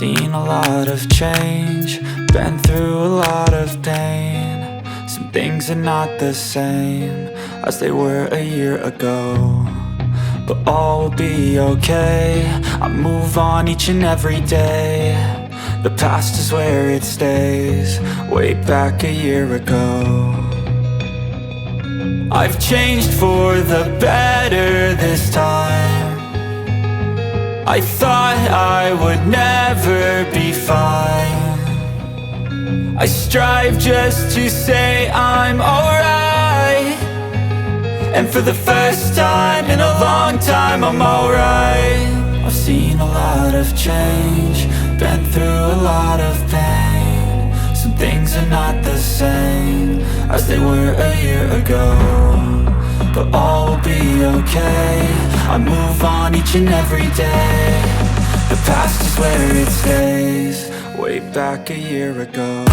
seen a lot of change, been through a lot of pain. Some things are not the same as they were a year ago, but all will be okay. I move on each and every day. The past is where it stays, way back a year ago. I've changed for the better this time. I thought I would never be fine. I strive just to say I'm alright, and for the first time in a long time I'm alright. I've seen a lot of change, been through a lot of pain. Some things are not the same as they were a year ago, but all will be okay. I move on each and every day. The past is where it stays, way back a year ago.